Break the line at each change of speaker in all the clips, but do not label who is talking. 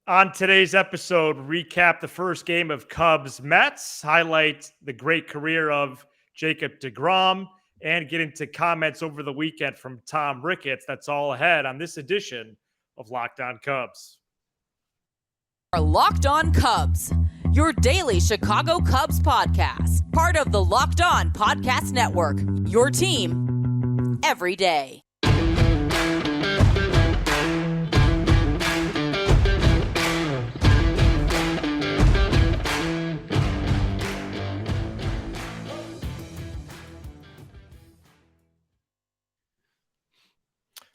On today's episode, recap the first game of Cubs Mets, highlight the great career of Jacob DeGrom, and get into comments over the weekend from Tom Ricketts. That's all ahead on this edition of Locked On Cubs.
Are Locked On Cubs, your daily Chicago Cubs podcast, part of the Locked On Podcast Network, your team every day.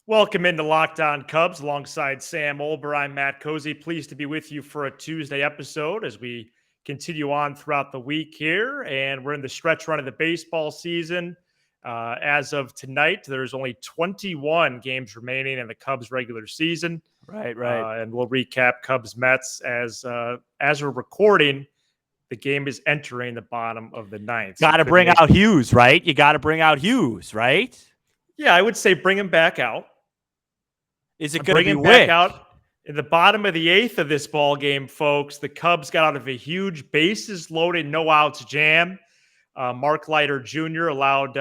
Welcome into Locked On Cubs alongside Sam Olber. I'm Matt Cozy. Pleased to be with you for a Tuesday episode as we continue on throughout the week here. And we're in the stretch run of the baseball season. As of tonight, there's only 21 games remaining in the Cubs regular season.
Right.
And we'll recap Cubs Mets as we're recording. The game is entering the bottom of the ninth.
Got to bring out Hughes, right? You got to bring out Hughes, right?
Yeah, I would say bring him back out.
Is it going to be
back out in the bottom of the eighth of this ball game, folks? The Cubs got out of a huge bases loaded, no outs jam. Mark Leiter Jr. allowed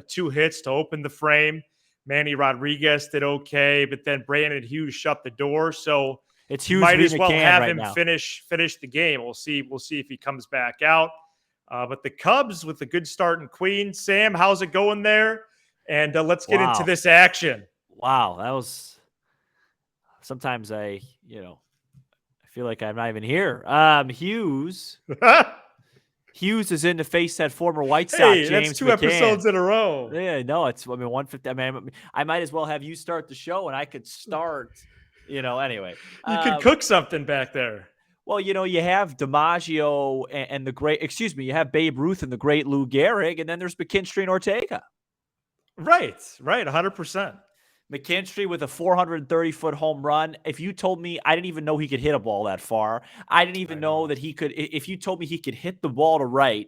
2 hits to open the frame. Manny Rodriguez did okay, but then Brandon Hughes shut the door. So
it's Hughes.
Might as well have
right
him
now.
finish the game. We'll see if he comes back out. But the Cubs with a good start in Queens. Sam, how's it going there? And let's get into this action.
Wow, that was. Sometimes I feel like I'm not even here. Hughes is in to face that former White Sox, James
that's 2
McCann.
episodes in a row.
Yeah, no, it's 150. I might as well have you start the show, and I could start. Anyway,
you could cook something back there.
Well, you have DiMaggio and the great. You have Babe Ruth and the great Lou Gehrig, and then there's McKinstry and Ortega.
Right, 100%.
McKinstry with a 430-foot home run. If you told me, I didn't even know he could hit a ball that far. I didn't even know that he could. If you told me he could hit the ball to right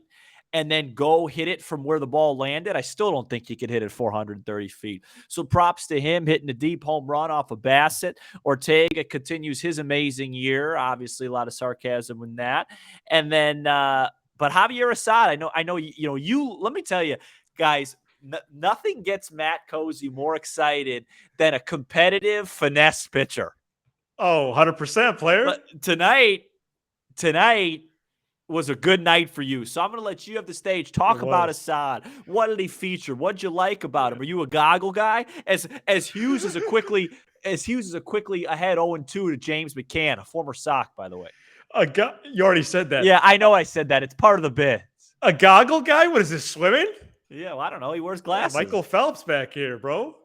and then go hit it from where the ball landed, I still don't think he could hit it 430 feet. So props to him hitting a deep home run off of Bassett. Ortega continues his amazing year. Obviously, a lot of sarcasm in that. And then, but Javier Assad, I know. You. Let me tell you, guys. Nothing gets Matt Cozy more excited than a competitive finesse pitcher.
Oh, 100%, player.
But tonight was a good night for you. So I'm going to let you have the stage. Talk about Assad. What did he feature? What did you like about him? Are you a goggle guy? As Hughes is a quickly ahead 0-2 to James McCann, a former Sox, by the way.
You already said that.
Yeah, I know I said that. It's part of the bit.
A goggle guy? What is this, swimming?
Yeah, well, I don't know. He wears glasses.
Michael Phelps back here, bro.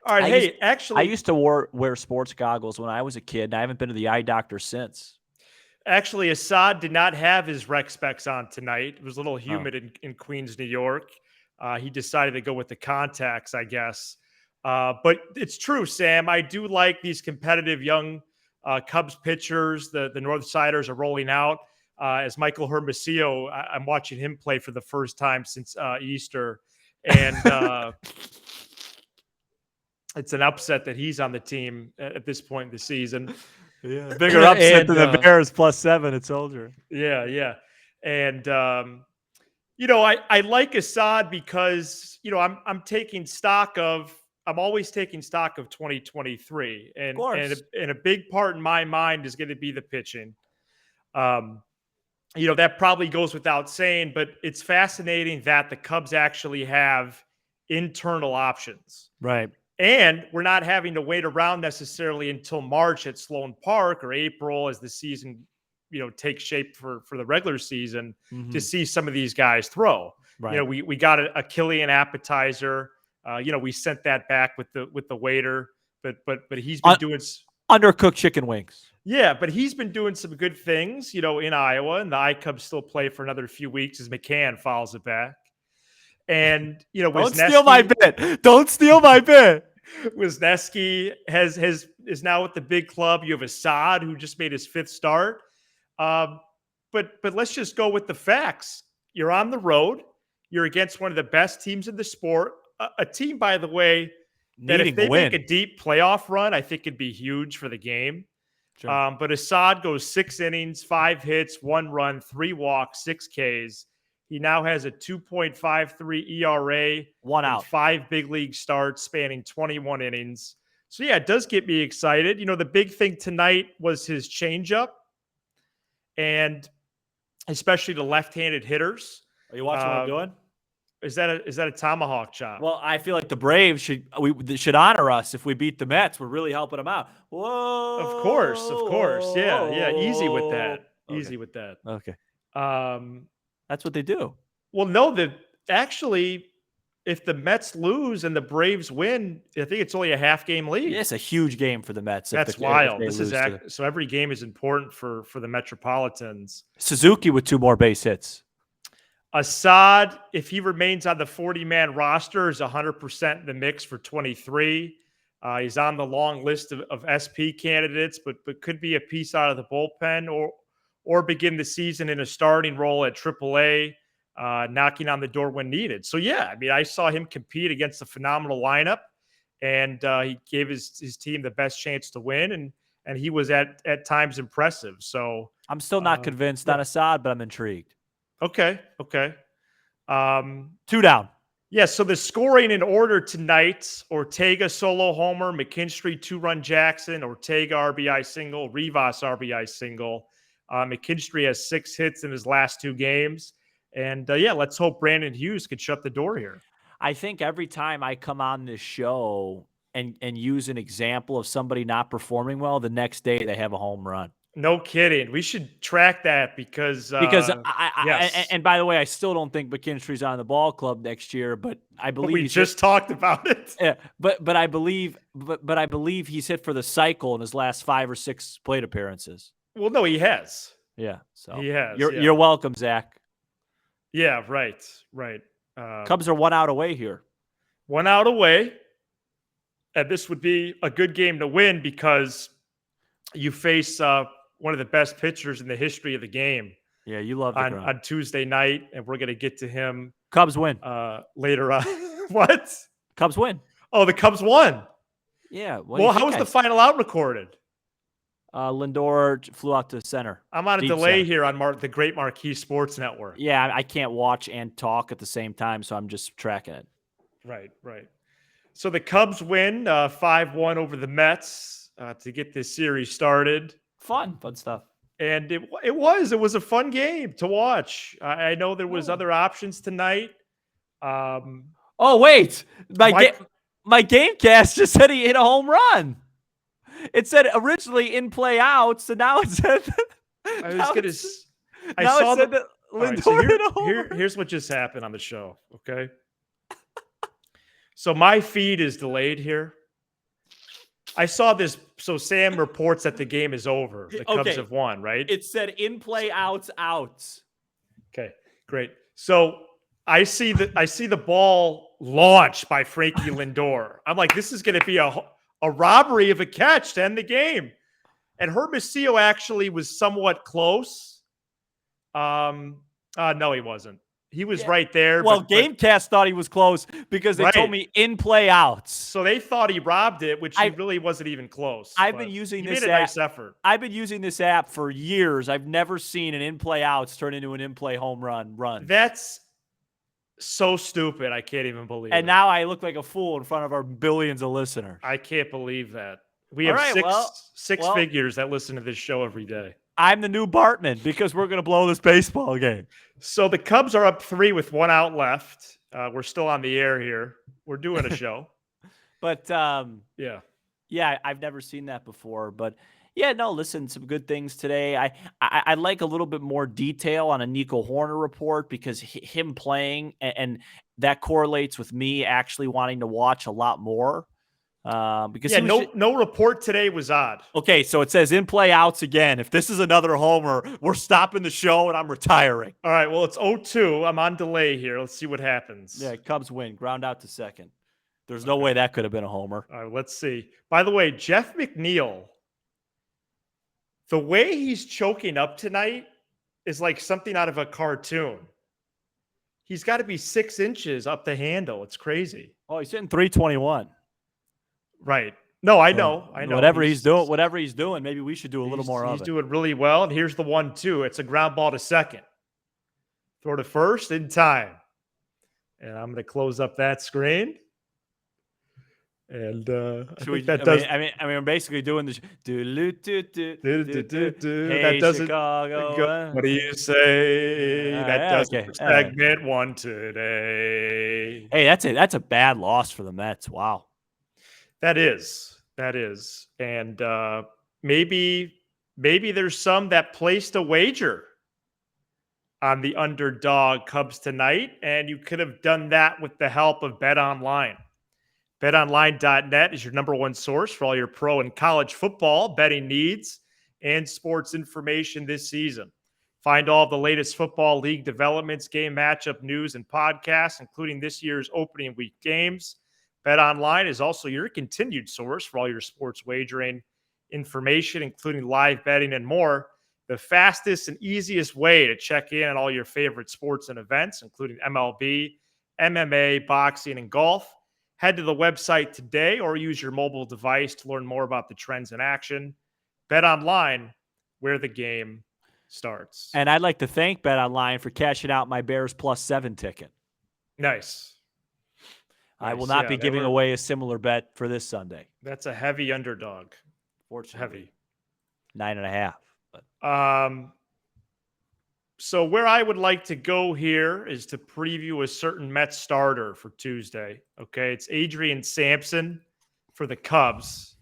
All right,
I used to wear sports goggles when I was a kid, and I haven't been to the eye doctor since.
Actually, Assad did not have his rec specs on tonight. It was a little humid in Queens, New York. He decided to go with the contacts, I guess. But it's true, Sam. I do like these competitive young Cubs pitchers. The North Siders are rolling out. As Michael Hermosillo, I'm watching him play for the first time since Easter. And it's an upset that he's on the team at this point in the season.
Yeah, bigger upset than the Bears +7 at Soldier.
Yeah. And, I like Assad because, I'm always taking stock of 2023. And a big part in my mind is going to be the pitching. That probably goes without saying, but it's fascinating that the Cubs actually have internal options.
Right.
And we're not having to wait around necessarily until March at Sloan Park or April as the season, takes shape for the regular season to see some of these guys throw.
Right.
We got a Killian appetizer. We sent that back with the waiter, but he's been doing
undercooked chicken wings.
Yeah, but he's been doing some good things, in Iowa, and the iCubs still play for another few weeks as McCann follows it back. And,
don't steal my bit. Don't steal my bit.
Wisniewski is now with the big club. You have Assad, who just made his 5th start. But let's just go with the facts. You're on the road. You're against one of the best teams in the sport. A team, by the way, that if they make a deep playoff run, I think it'd be huge for the game.
Sure.
But Assad goes 6 innings, 5 hits, 1 run, 3 walks, 6 Ks. He now has a 2.53 ERA
1
in
out.
5 big league starts spanning 21 innings. So, yeah, it does get me excited. The big thing tonight was his changeup, and especially the left-handed hitters.
Are you watching what I'm doing?
Is that a tomahawk chop?
Well, I feel like the Braves should honor us if we beat the Mets. We're really helping them out. Whoa!
Of course. Yeah. Easy with that.
Okay.
Easy with that.
Okay,
Um,
that's what they do.
well, no, actually, if the Mets lose and the Braves win, I think it's only a half game lead.
Yeah, it's a huge game for the Mets.
That's wild. So every game is important for the Metropolitans.
Suzuki with 2 more base hits.
Assad, if he remains on the 40-man roster, is 100% in the mix for 23. He's on the long list of SP candidates, but could be a piece out of the bullpen or begin the season in a starting role at AAA, knocking on the door when needed. So, yeah, I mean, I saw him compete against a phenomenal lineup, and he gave his team the best chance to win, and he was at times impressive. So
I'm still not convinced on Assad, but I'm intrigued.
Okay.
2 down.
Yeah, so the scoring in order tonight: Ortega solo homer, McKinstry 2-run Jackson, Ortega RBI single, Rivas RBI single. McKinstry has 6 hits in his last 2 games. And let's hope Brandon Hughes could shut the door here.
I think every time I come on this show and use an example of somebody not performing well, the next day they have a home run.
No kidding. We should track that because
yes. And by the way, I still don't think McKinstry's on the ball club next year, but I believe
we just talked about it.
Yeah, but I believe he's hit for the cycle in his last 5 or 6 plate appearances.
Well, no, he has.
Yeah, so
he has.
You're welcome, Zach.
Yeah, right.
Cubs are 1 out away here.
1 out away, and this would be a good game to win because you face one of the best pitchers in the history of the game.
Yeah, you love DeGrom.
On Tuesday night, and we're going to get to him.
Cubs win
later on. What?
Cubs win.
Oh, the Cubs won.
Yeah.
Well, how was the final out recorded?
Lindor flew out to center.
I'm on a delay here on the Great Marquee Sports Network.
Yeah, I can't watch and talk at the same time, so I'm just tracking it.
Right. So the Cubs win 5-1 over the Mets to get this series started.
Fun stuff.
And it was a fun game to watch. I know there was other options tonight.
Oh wait, my GameCast just said he hit a home run. It said originally in play out, so now it said.
Here's what just happened on the show. Okay, so my feed is delayed here. I saw this. So Sam reports that the game is over. The Cubs have won, right?
It said in play outs.
Okay, great. So I see the ball launched by Frankie Lindor. I'm like, this is going to be a robbery of a catch to end the game. And Hermosillo actually was somewhat close. No, he wasn't. He was right there.
Well, GameCast thought he was close because they told me in play outs.
So they thought he robbed it, which he really wasn't even close.
I've been using this
app. Nice effort.
I've been using this app for years. I've never seen an in play outs turn into an in play home run.
That's so stupid. I can't even believe it.
And now I look like a fool in front of our billions of listeners.
I can't believe that. We have six figures that listen to this show every day.
I'm the new Bartman because we're going to blow this baseball game.
So the Cubs are up 3 with 1 out left. We're still on the air here. We're doing a show.
But, yeah, I've never seen that before. But, yeah, no, listen, some good things today. I'd like a little bit more detail on a Nico Horner report because him playing, and that correlates with me actually wanting to watch a lot more. Because
no report today was odd.
Okay, so it says in play outs again. If this is another homer, we're stopping the show and I'm retiring.
All right, well, it's 0-2. I'm on delay here. Let's see what happens.
Yeah, Cubs win. Ground out to second. There's no way that could have been a homer.
All right, let's see. By the way, Jeff McNeil, the way he's choking up tonight is like something out of a cartoon. He's got to be 6 inches up the handle. It's crazy.
Oh, he's hitting 321.
Right. No, I
So
know.
whatever he's doing, maybe we should do a little more of it.
He's doing really well. And here's the one, too. It's a ground ball to second. Throw to first in time. And I'm going to close up that screen. And
we're basically doing this. Hey,
That doesn't
Chicago.
go. What do you say? That doesn't
okay.
for segment one today.
Hey, that's a bad loss for the Mets. Wow.
That is. And maybe there's some that placed a wager on the underdog Cubs tonight, and you could have done that with the help of Bet Online. BetOnline.net is your number one source for all your pro and college football betting needs and sports information this season. Find all of the latest football league developments, game matchup news, and podcasts, including this year's opening week games. BetOnline is also your continued source for all your sports wagering information, including live betting and more. The fastest and easiest way to check in on all your favorite sports and events, including MLB, MMA, boxing, and golf. Head to the website today or use your mobile device to learn more about the trends in action. Bet Online, where the game starts.
And I'd like to thank Bet Online for cashing out my Bears +7 ticket.
Nice.
I will not be giving away a similar bet for this Sunday.
That's a heavy underdog.
Fortunately. 9.5.
So where I would like to go here is to preview a certain Mets starter for Tuesday. Okay, it's Adrian Sampson for the Cubs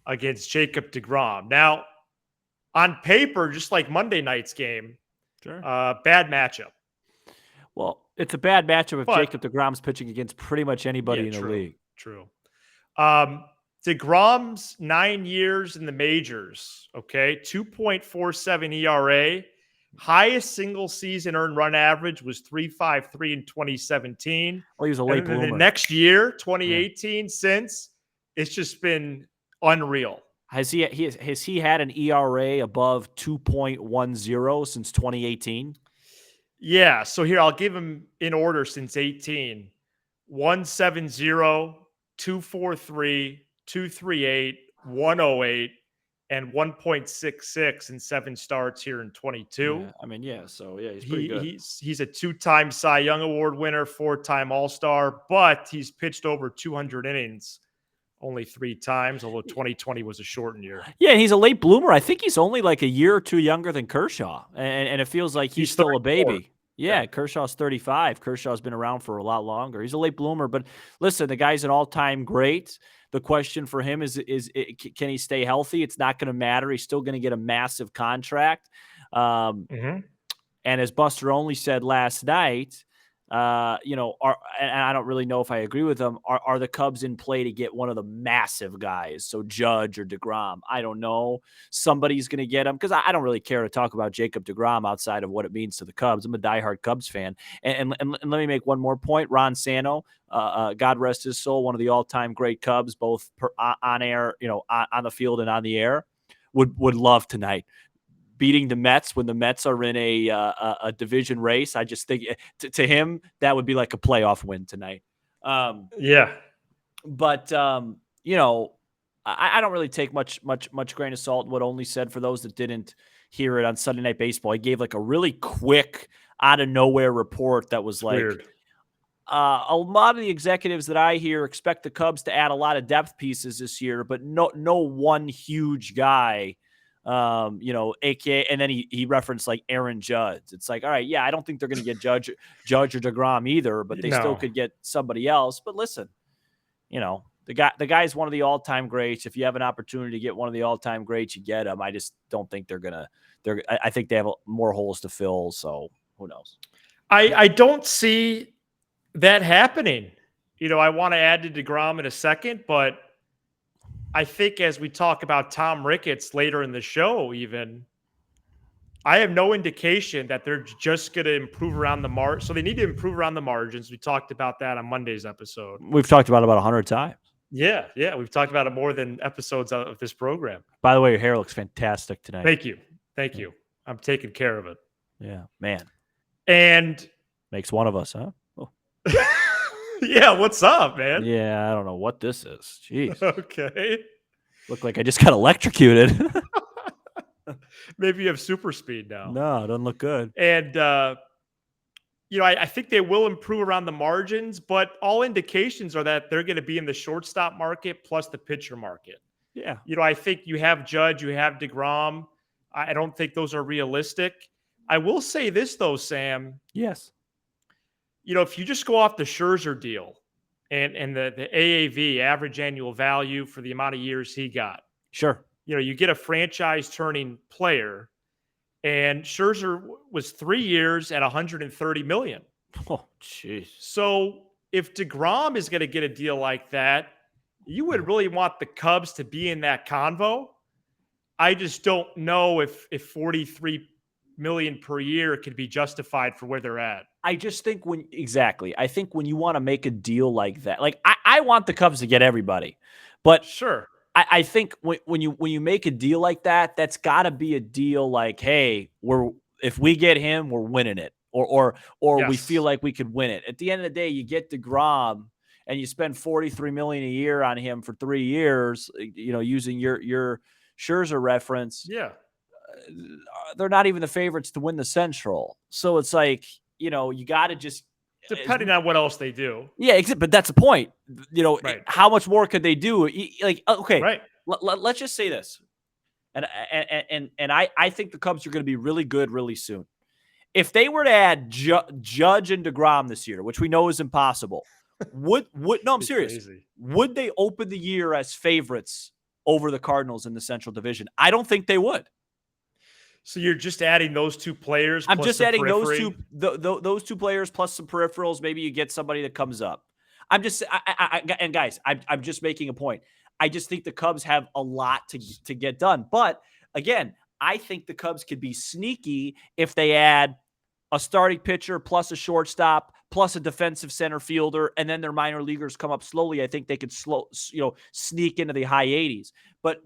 against Jacob DeGrom. Now, on paper, just like Monday night's game, bad matchup.
Well, it's a bad matchup if Jacob DeGrom's pitching against pretty much anybody in the league.
True. DeGrom's 9 years in the majors, okay, 2.47 ERA. Highest single season earned run average was 3.53 in 2017.
Well, he was a late bloomer.
The next year, 2018, since it's just been unreal.
Has he had an ERA above 2.10 since 2018?
Yeah. So here I'll give him in order since 18: 170, 243, 238, 108. And 1.66 in 7 starts here in 22.
Yeah, So he's pretty good.
He's a 2-time Cy Young Award winner, 4-time All-Star, but he's pitched over 200 innings only 3 times, although 2020 was a shortened year.
Yeah, he's a late bloomer. I think he's only like a year or two younger than Kershaw, and it feels like he's still 34. A baby. Yeah, Kershaw's 35. Kershaw's been around for a lot longer. He's a late bloomer, but listen, the guy's an all-time great. The question for him is can he stay healthy? It's not going to matter. He's still going to get a massive contract. And as Buster Only said last night, and I don't really know if I agree with him, are the Cubs in play to get one of the massive guys? So Judge or DeGrom, I don't know. Somebody's going to get him because I don't really care to talk about Jacob DeGrom outside of what it means to the Cubs. I'm a diehard Cubs fan. And let me make one more point. Ron Santo, God rest his soul, one of the all-time great Cubs, both on air, on the field and on the air, would love tonight. Beating the Mets when the Mets are in a division race. I just think to him, that would be like a playoff win tonight.
Yeah.
But, I don't really take much grain of salt in what Only said. For those that didn't hear it on Sunday Night Baseball, he gave like a really quick out of nowhere report that was like,
weird.
A lot of the executives that I hear expect the Cubs to add a lot of depth pieces this year, but no one huge guy. AKA, and then he referenced like Aaron Judge. It's like, all right, yeah, I don't think they're going to get Judge or DeGrom either, but they still could get somebody else. But listen, the guy's one of the all-time greats. If you have an opportunity to get one of the all-time greats, you get him. I just don't think I think they have more holes to fill. So who knows?
I don't see that happening. I want to add to DeGrom in a second, but I think as we talk about Tom Ricketts later in the show, even, I have no indication that they're just going to improve around the margin. So they need to improve around the margins. We talked about that on Monday's episode.
We've talked about it about 100 times.
Yeah. We've talked about it more than episodes of this program.
By the way, your hair looks fantastic tonight.
Thank you. I'm taking care of it.
Yeah, man.
And
makes one of us, huh? Oh.
Yeah, what's up, man?
Yeah, I don't know what this is. Jeez.
Okay.
Look like I just got electrocuted.
Maybe you have super speed now.
No, it doesn't look good.
And, I think they will improve around the margins, but all indications are that they're going to be in the shortstop market plus the pitcher market.
Yeah.
I think you have Judge, you have DeGrom. I don't think those are realistic. I will say this, though, Sam.
Yes.
If you just go off the Scherzer deal and the AAV, average annual value, for the amount of years he got,
Sure.
you get a franchise turning player, and Scherzer was 3 years at $130 million.
Oh, jeez.
So if DeGrom is going to get a deal like that, you would really want the Cubs to be in that convo. I just don't know if $43 million per year could be justified for where they're at.
I just think I think when you want to make a deal like that, like I want the Cubs to get everybody, but
Sure.
I think when you make a deal like that, that's got to be a deal like, hey, if we get him, we're winning it, or we feel like we could win it. At the end of the day, you get DeGrom and you spend $43 million a year on him for 3 years. Using your Scherzer reference,
Yeah.
They're not even the favorites to win the Central, so it's like you got to just.
Depending on what else they do.
Yeah, but that's the point.
Right.
How much more could they do? Like, okay,
right.
Let's just say this, and I think the Cubs are going to be really good really soon. If they were to add Judge and DeGrom this year, which we know is impossible, no, I'm serious.
Crazy.
Would they open the year as favorites over the Cardinals in the Central Division? I don't think they would.
So you're just adding those two players?
I'm just adding those two players plus some peripherals. Maybe you get somebody that comes up. I'm just and guys, I'm just making a point. I just think the Cubs have a lot to get done. But again, I think the Cubs could be sneaky if they add a starting pitcher plus a shortstop plus a defensive center fielder, and then their minor leaguers come up slowly. I think they could sneak into the high 80s. But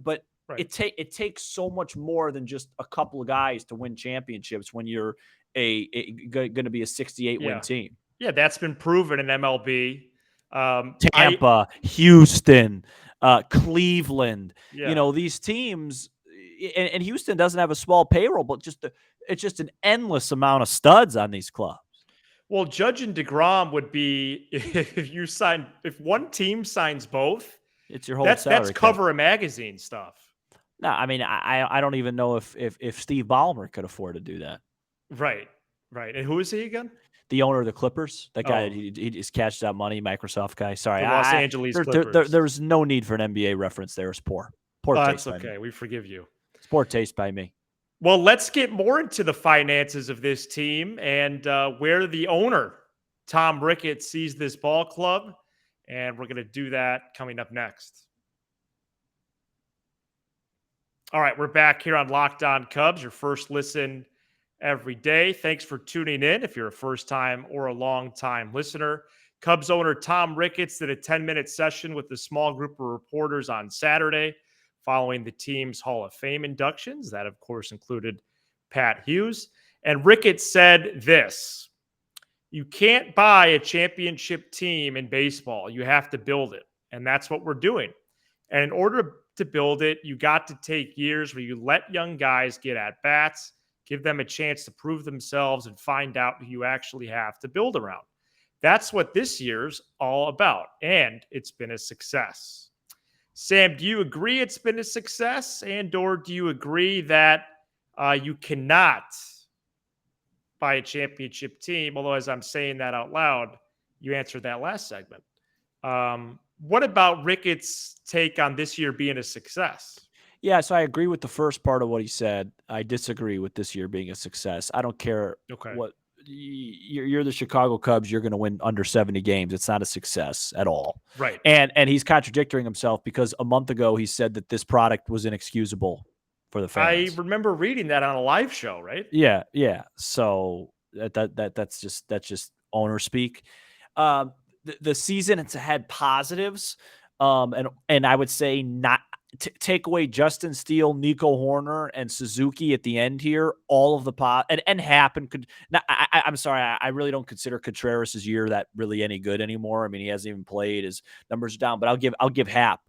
right. It takes so much more than just a couple of guys to win championships when you're going to be a 68-win team.
Yeah, that's been proven in MLB.
Tampa, Houston, Cleveland. These teams, and Houston doesn't have a small payroll, but it's just an endless amount of studs on these clubs.
Well, Judge and DeGrom would be if one team signs both.
It's your whole salary.
That's cover a magazine stuff.
No, I mean I don't even know if Steve Ballmer could afford to do that.
Right. And who is he again?
The owner of the Clippers. That guy, he just cashed out money. Microsoft guy. Sorry,
the Los Angeles Clippers.
There's no need for an NBA reference there. It's poor taste.
That's okay. We forgive you.
It's poor taste by me.
Well, let's get more into the finances of this team and where the owner, Tom Ricketts, sees this ball club. And we're going to do that coming up next. All right, we're back here on Locked On Cubs, your first listen every day. Thanks for tuning in. If you're a first-time or a long-time listener, Cubs owner Tom Ricketts did a 10-minute session with a small group of reporters on Saturday following the team's Hall of Fame inductions. That, of course, included Pat Hughes. And Ricketts said this: you can't buy a championship team in baseball. You have to build it. And that's what we're doing. And in order to build it, you got to take years where you let young guys get at bats, give them a chance to prove themselves and find out who you actually have to build around. That's what this year's all about. And it's been a success. Sam, do you agree it's been a success? And/or do you agree that you cannot buy a championship team? Although, as I'm saying that out loud, you answered that last segment. What about Ricketts' take on this year being a success?
Yeah, so I agree with the first part of what he said. I disagree with this year being a success. I don't care what you're the Chicago Cubs. You're going to win under 70 games. It's not a success at all.
Right.
And he's contradicting himself because a month ago he said that this product was inexcusable for the fans.
I remember reading that on a live show, right?
Yeah. So that's just owner speak. The season it's had positives, and I would say not take away Justin Steele, Nico Horner, and Suzuki at the end here. All of the and Happ could. I'm sorry, I really don't consider Contreras' year that really any good anymore. I mean, he hasn't even played. His numbers are down, but I'll give Happ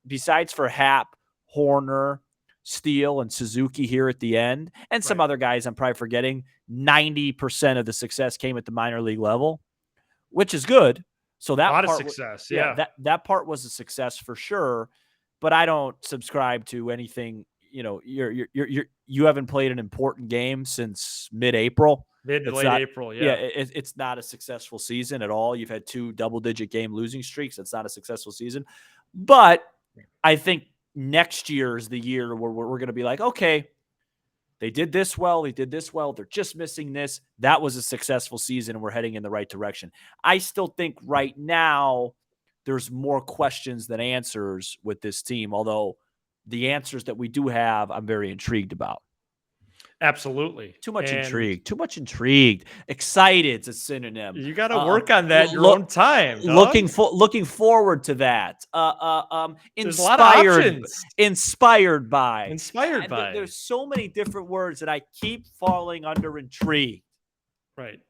Besides for Happ, Horner, Steele, and Suzuki here at the end, and some other guys I'm probably forgetting, 90% of the success came at the minor league level, which is good. So that
a lot
part,
of success.
that part was a success for sure. But I don't subscribe to anything. You haven't played an important game since mid-April.
Mid to late April. Yeah.
It's not a successful season at all. You've had 2 double-digit game losing streaks. It's not a successful season. But I think next year is the year where we're going to be like, okay, they did this well. They did this well. They're just missing this. That was a successful season, and we're heading in the right direction. I still think right now there's more questions than answers with this team, although the answers that we do have, I'm very intrigued about.
Absolutely.
Too much intrigued. Excited's a synonym.
You got to work on that your own time.
Looking forward to that.
There's a lot of options.
Inspired by.
There's
so many different words that I keep falling under intrigued.
Right.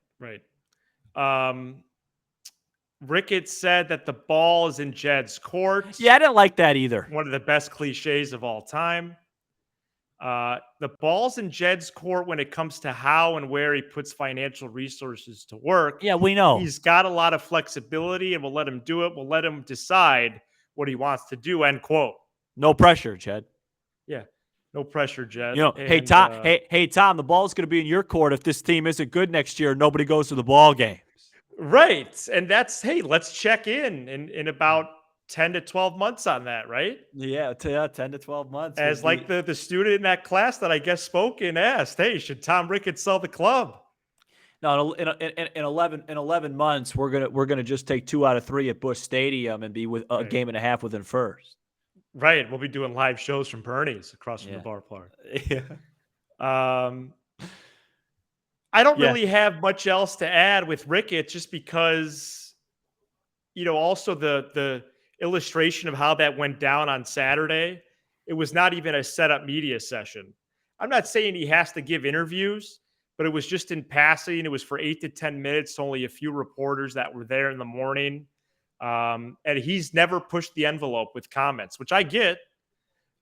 Ricketts said that the ball is in Jed's court.
Yeah, I didn't like that either.
One of the best cliches of all time. The ball's in Jed's court when it comes to how and where he puts financial resources to work.
Yeah, we know.
He's got a lot of flexibility, and we'll let him do it. We'll let him decide what he wants to do, end quote.
No pressure, Jed.
Yeah, no pressure, Jed.
Hey, Tom, the ball's going to be in your court if this team isn't good next year. Nobody goes to the ball game.
Right. And let's check in about 10 to 12 months on that, right?
Yeah, 10 to 12 months.
As like the student in that class that I guess spoke and asked, hey, should Tom Ricketts sell the club?
No, in 11 months, we're gonna just take 2 out of 3 at Busch Stadium and be with a game and a half within first.
Right. We'll be doing live shows from Bernie's across from the bar park.
Yeah.
I don't really have much else to add with Ricketts, just because, also the illustration of how that went down on Saturday, it was not even a set-up media session. I'm not saying he has to give interviews, but it was just in passing. It was for 8 to 10 minutes, only a few reporters that were there in the morning. And he's never pushed the envelope with comments, which I get.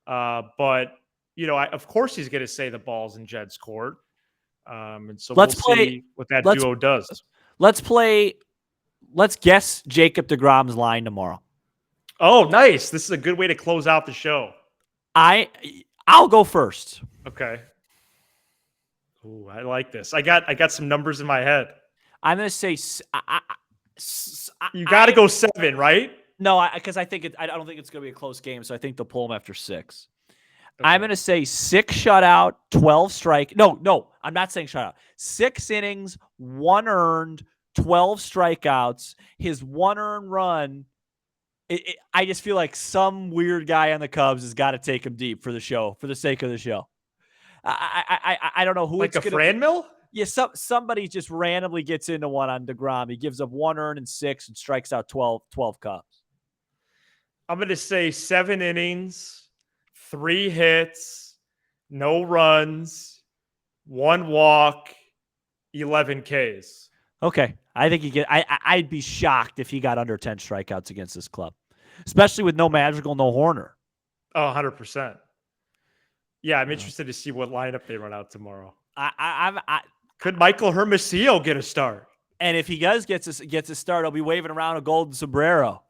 But, of course he's going to say the ball's in Jed's court. And so we'll see what that duo does.
Let's guess Jacob DeGrom's line tomorrow.
Oh, nice. This is a good way to close out the show.
I'll go first.
Okay. Ooh, I like this. I got some numbers in my head.
I'm going to say
you got to go 7, right?
No, because I don't think it's going to be a close game, so I think they'll pull him after 6. Okay. I'm going to say 6 shutout, 12 strike. No, I'm not saying shutout. 6 innings, 1 earned, 12 strikeouts. His 1 earned run. I just feel like some weird guy on the Cubs has got to take him deep for the show, for the sake of the show. I don't know who
like
it's
a Franmil?
Yeah, somebody just randomly gets into one on DeGrom. He gives up 1 earned and 6 and strikes out 12 Cubs.
I'm going to say 7 innings, 3 hits, no runs, 1 walk, 11 Ks.
Okay. I think I'd be shocked if he got under 10 strikeouts against this club, especially with no Madrigal, no Horner.
Oh, 100%. Yeah, I'm interested to see what lineup they run out tomorrow. Could Michael Hermosillo get a start?
And if he gets a start, I'll be waving around a golden sombrero.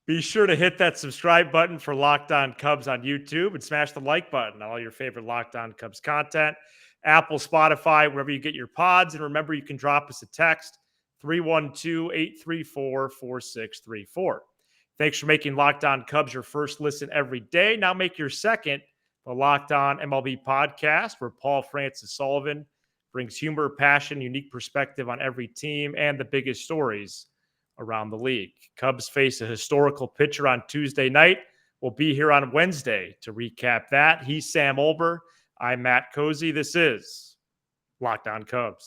Be sure to hit that subscribe button for Locked On Cubs on YouTube and smash the like button on all your favorite Locked On Cubs content. Apple, Spotify, wherever you get your pods. And remember, you can drop us a text, 312-834-4634. Thanks for making Locked On Cubs your first listen every day. Now make your second the Locked On MLB podcast, where Paul Francis Sullivan brings humor, passion, unique perspective on every team and the biggest stories around the league. Cubs face a historical pitcher on Tuesday night. We'll be here on Wednesday to recap that. He's Sam Olber. I'm Matt Cozy. This is Locked On Cubs.